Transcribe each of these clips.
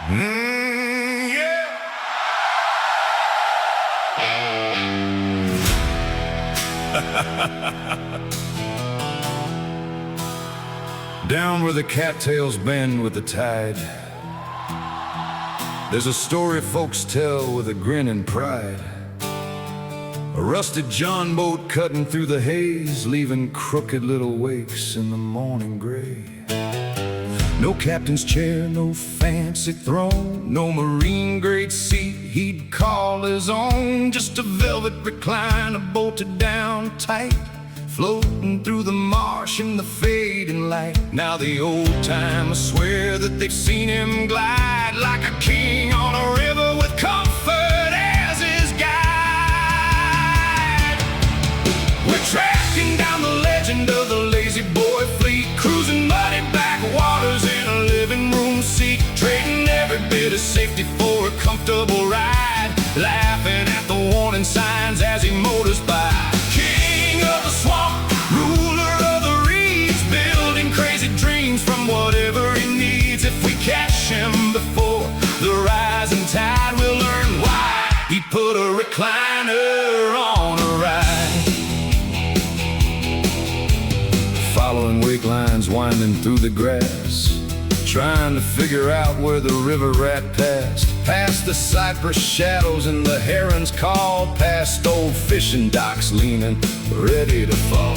Yeah. Down where the cattails bend with the tide, there's a story folks tell with a grin and pride. A rusted John boat cutting through the haze, leaving crooked little wakes in the morning gray. No captain's chair, no fancy throne, no marine-grade seat he'd call his own. Just a velvet recliner bolted down tight, floating through the marsh in the fading light. Now the old-timers swear that they've seen him glide like a king on a river with comfort as his guide. We're tracking down the legend of the Lazy Boy fleet, cruising muddy backwaters in a living room seat, trading every bit of safety for a comfortable ride, laughing at the warning signs as he motors by. King of the swamp, ruler of the reeds, building crazy dreams from whatever he needs. If we catch him before the rising tide, we'll learn why he put a recliner on a ride. Following wake lines winding through the grass, trying to figure out where the river rat passed. Past the cypress shadows and the heron's call, past old fishing docks leaning, ready to fall.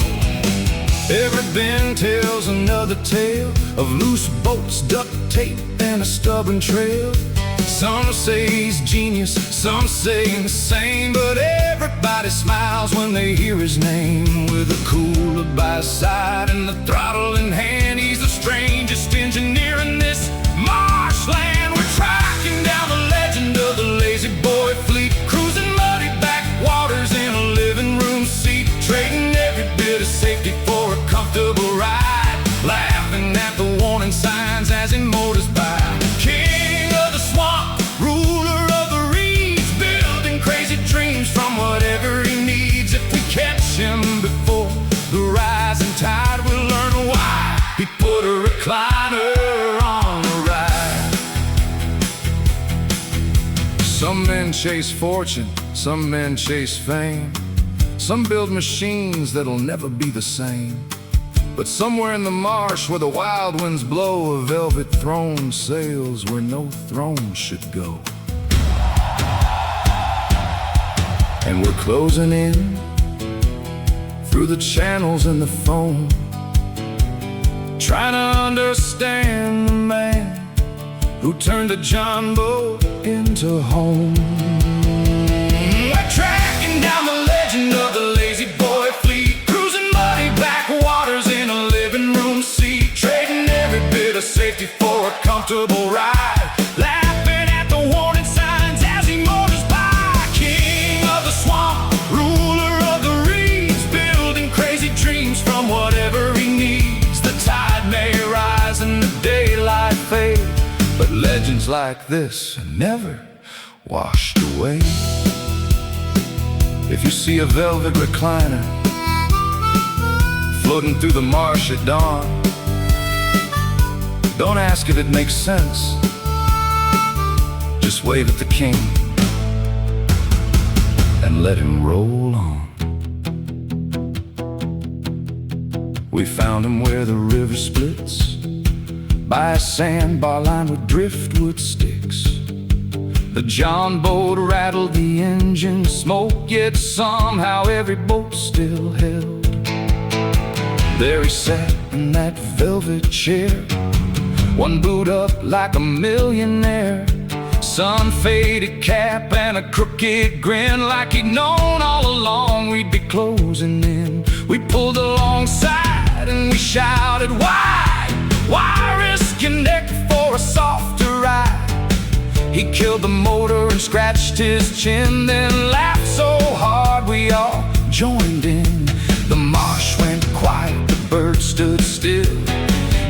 Every bend tells another tale of loose boats, duct tape, and a stubborn trail. Some say he's genius, some say insane, but everybody smiles when they hear his name. With a cooler by his side and the throttle in hand, he's the strangest engineer in this marshland. We're tracking down the legend of the Lazy Boy fleet, cruising muddy backwaters in a living room seat, trading every bit of safety for a comfortable ride, laughing at the warning signs as he motors by. King of the swamp, ruler of the reeds, building crazy dreams from whatever he needs. If we catch him before the rising tide, we'll learn why he put a recliner on a ride. Some men chase fortune, some men chase fame, some build machines that'll never be the same. But somewhere in the marsh where the wild winds blow, a velvet throne sails where no throne should go. And we're closing in through the channels and the foam, trying to understand the man who turned a John boat into home. We're tracking down the legend of the Lazy Boy fleet, cruising muddy backwaters in a living room seat, trading every bit of safety for a comfortable ride, laughing at the warning signs as he motors by. King of the swamp, ruler of the reeds, building crazy dreams from whatever he needs. The tide may rise and the daylight fade, but legends like this are never washed away. If you see a velvet recliner floating through the marsh at dawn, don't ask if it makes sense, just wave at the king and let him roll on. We found him where the river splits, by a sandbar lined with driftwood sticks. The John boat rattled the engine smoke, yet somehow every boat still held. There he sat in that velvet chair, one boot up like a millionaire, sun-faded cap and a crooked grin, like he'd known all along we'd be closing in. We pulled alongside and we shouted, why? Why risk your neck for a softer ride? He killed the motor and scratched his chin, then laughed so hard we all joined in. The marsh went quiet, the birds stood still,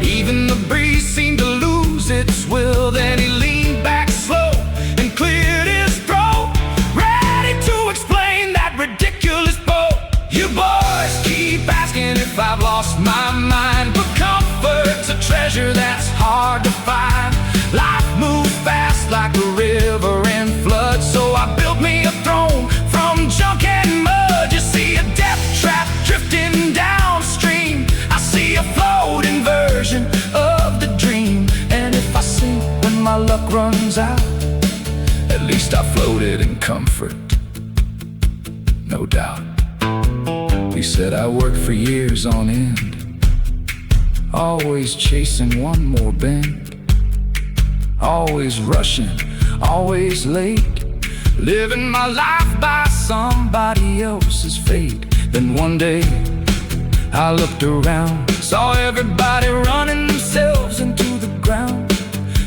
even the breeze seemed to lose its will. Then he leaned back slow and cleared his throat, ready to explain that ridiculous boat. You boys keep asking if I've lost my mind, but comfort's a treasure that's hard to find. Life moves fast, fast like a river in flood. So I built me a throne from junk and mud. You see a death trap drifting downstream. I see a floating version of the dream. And if I sink when my luck runs out, at least I floated in comfort, no doubt. He said I worked for years on end, always chasing one more bend, always rushing, always late, living my life by somebody else's fate. Then one day I looked around, saw everybody running themselves into the ground.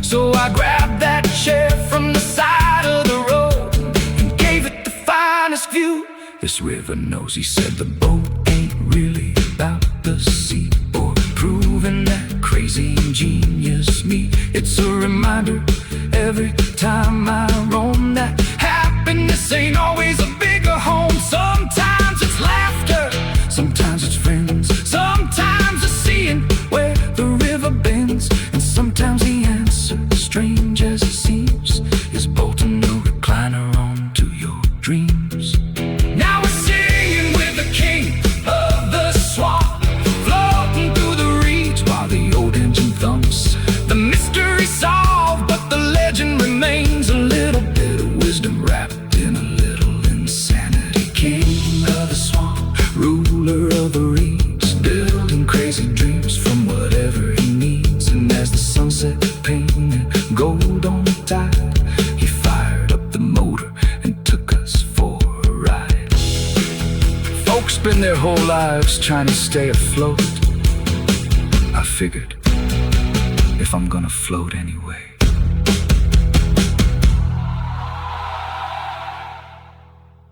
So I grabbed that chair from the side of the road and gave it the finest view this river knows. He said the boat ain't really about the sea, or proving that crazy ingenious me. It's a reminder every time I roam that happiness ain't always a bigger home. Sometimes it's laughter, sometimes it's friends, sometimes it's seeing where the river bends, and sometimes the answer, strange as it seems, is bolting a recliner onto your dreams. Now we're singing with the king of the swamp, floating through the reeds while the old engine thumps. The mystery solved, but the legend remains. A little bit of wisdom wrapped in a little insanity. King of the swamp, ruler of the reeds, building crazy dreams from whatever he needs. And as the sunset painted gold on the tide, he fired up the motor and took us for a ride. Folks spend their whole lives trying to stay afloat. I figured, if I'm gonna float anyway,